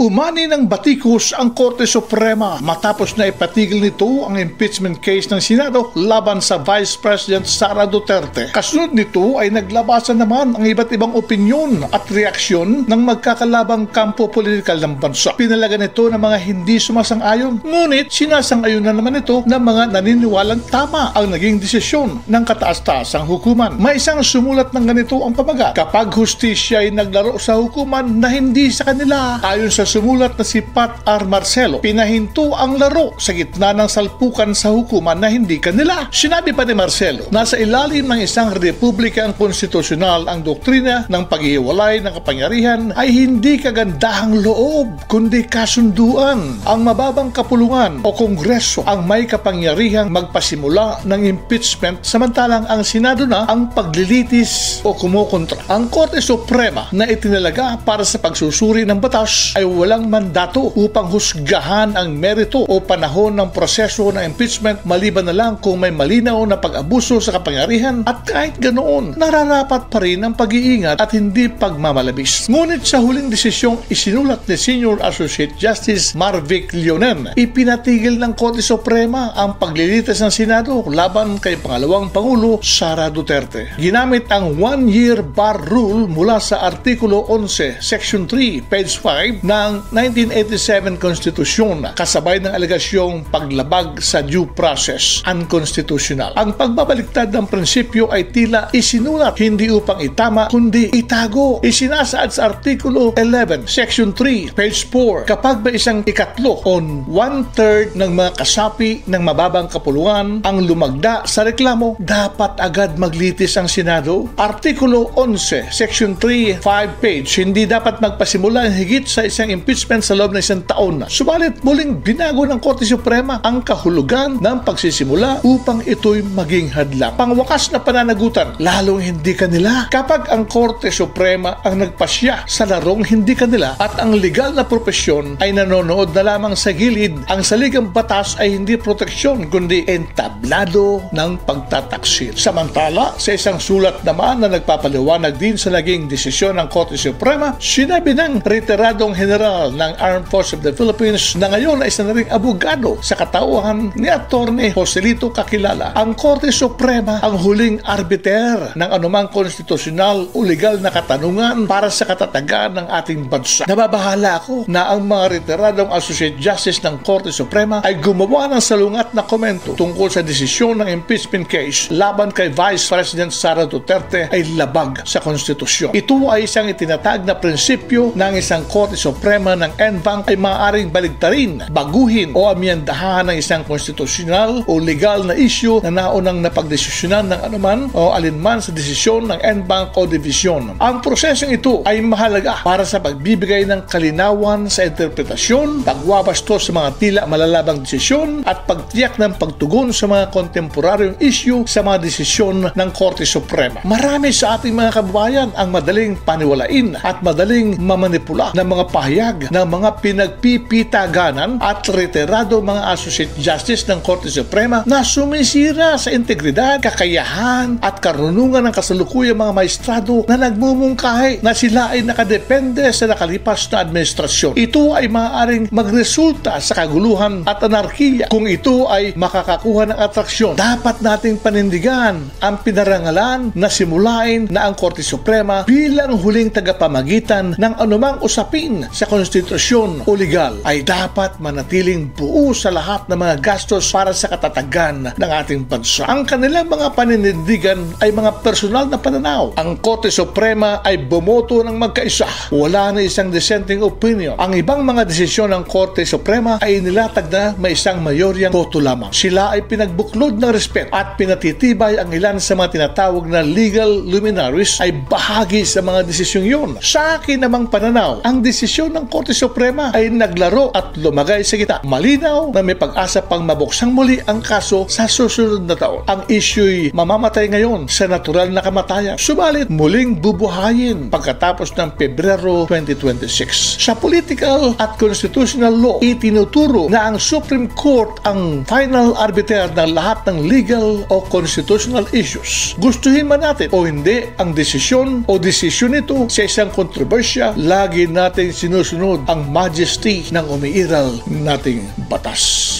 Umani ng batikos ang Korte Suprema matapos na ipatigil nito ang impeachment case ng Senado laban sa Vice President Sara Duterte. Kasunod nito ay naglabasan naman ang iba't ibang opinyon at reaksyon ng magkakalabang kampo politikal ng bansa. Pinalagan ito ng mga hindi sumasang-ayon, ngunit sinasang-ayon na naman ito ng mga naniniwalang tama ang naging desisyon ng kataas-taasang hukuman. May isang sumulat ng ganito ang pamagat: kapag hustisya ay naglaro sa hukuman na hindi sa kanila. Ayon sa sumulat na si Pat R. Marcelo, pinahinto ang laro sa gitna ng salpukan sa hukuman na hindi kanila. Sinabi pa ni Marcelo, nasa ilalim ng isang republika ang konstitusyonal, ang doktrina ng paghihiwalay ng kapangyarihan ay hindi kagandahang loob, kundi kasunduan. Ang mababang kapulungan o kongreso ang may kapangyarihang magpasimula ng impeachment, samantalang ang Senado na ang paglilitis o kumukontra. Ang Korte Suprema na itinalaga para sa pagsusuri ng batas ay walang mandato upang husgahan ang merito o panahon ng proseso ng impeachment, maliban na lang kung may malinaw na pag-abuso sa kapangyarihan, at kahit ganoon, nararapat pa rin ang pag-iingat at hindi pagmamalabis. Ngunit sa huling desisyong isinulat ni Senior Associate Justice Marvic Leonen, ipinatigil ng Korte Suprema ang paglilitis ng Senado laban kay pangalawang Pangulo Sara Duterte. Ginamit ang one-year bar rule mula sa Artikulo 11, Section 3, page 5 ng 1987 Konstitusyon, kasabay ng alegasyong paglabag sa due process, unconstitutional. Ang pagbabaliktad ng prinsipyo ay tila isinulat hindi upang itama kundi itago. Isinasaad sa Artikulo 11, Section 3, page 4, kapag may isang ikatlo on 1/3 ng mga kasapi ng mababang kapulungan ang lumagda sa reklamo, dapat agad maglitis ang Senado. Artikulo 11, Section 3, 5 page, hindi dapat magpasimula higit sa isang impeachment sa loob ng isang taon. Subalit muling binago ng Korte Suprema ang kahulugan ng pagsisimula upang ito'y maging hadlang. Pangwakas na pananagutan, lalong hindi kanila. Kapag ang Korte Suprema ang nagpasya sa larong hindi kanila at ang legal na propesyon ay nanonood na lamang sa gilid, ang saligang batas ay hindi proteksyon kundi entablado ng pagtataksil. Samantala, sa isang sulat naman na nagpapaliwanag din sa naging desisyon ng Korte Suprema, sinabi ng retiradong general ng Armed Forces of the Philippines na ngayon ay isa na ring abogado sa katauhan ni Attorney Joselito Kakilala, ang Korte Suprema ang huling arbiter ng anumang konstitusyonal o legal na katanungan para sa katatagan ng ating bansa. Nababahala ako na ang mga retiradong Associate Justice ng Korte Suprema ay gumawa ng salungat na komento tungkol sa desisyon ng impeachment case laban kay Vice President Sara Duterte ay labag sa konstitusyon. Ito ay isang itinatag na prinsipyo ng isang Korte Suprema ng NBank ay maaaring baligtarin, baguhin o amyendahan ng isang konstitusyonal o legal na issue na naunang napagdesisyonan ng anuman o alinman sa desisyon ng NBank o divisyon. Ang prosesong ito ay mahalaga para sa pagbibigay ng kalinawan sa interpretasyon, pagwabasto sa mga tila malalabang desisyon at pagtiyak ng pagtugon sa mga kontemporaryong issue sa mga desisyon ng Korte Suprema. Marami sa ating mga kababayan ang madaling paniwalain at madaling mamanipula ng mga pahayag ng mga pinagpipitaganan at retirado mga Associate Justice ng Korte Suprema na sumisira sa integridad, kakayahan at karunungan ng kasalukuyang mga maestrado na nagmumungkahi na sila ay nakadepende sa nakalipas na administrasyon. Ito ay maaaring magresulta sa kaguluhan at anarkiya kung ito ay makakakuha ng atraksyon. Dapat nating panindigan ang pinarangalan na simulain na ang Korte Suprema bilang huling tagapamagitan ng anumang usapin sa konstitusyon o legal ay dapat manatiling buo sa lahat ng mga gastos para sa katatagan ng ating bansa. Ang kanilang mga paninindigan ay mga personal na pananaw. Ang Korte Suprema ay bumoto ng magkaisa. Wala na isang dissenting opinion. Ang ibang mga desisyon ng Korte Suprema ay nilatag na may isang mayoryang boto lamang. Sila ay pinagbuklod ng respeto at pinatitibay ang ilan sa mga tinatawag na legal luminaries ay bahagi sa mga desisyong yun. Sa akin namang pananaw, ang desisyon ng Korte Suprema ay naglaro at lumagay sa gitna. Malinaw na may pag-asa pang mabuksang muli ang kaso sa susunod na taon. Ang issue'y mamamatay ngayon sa natural na kamatayan, subalit muling bubuhayin pagkatapos ng Pebrero 2026. Sa political at constitutional law, itinuturo na ang Supreme Court ang final arbiter ng lahat ng legal o constitutional issues. Gustuhin man natin o hindi ang desisyon o desisyon nito sa isang kontrobersya, lagi natin sinusunod masusunod ang majesty ng umiiral nating batas.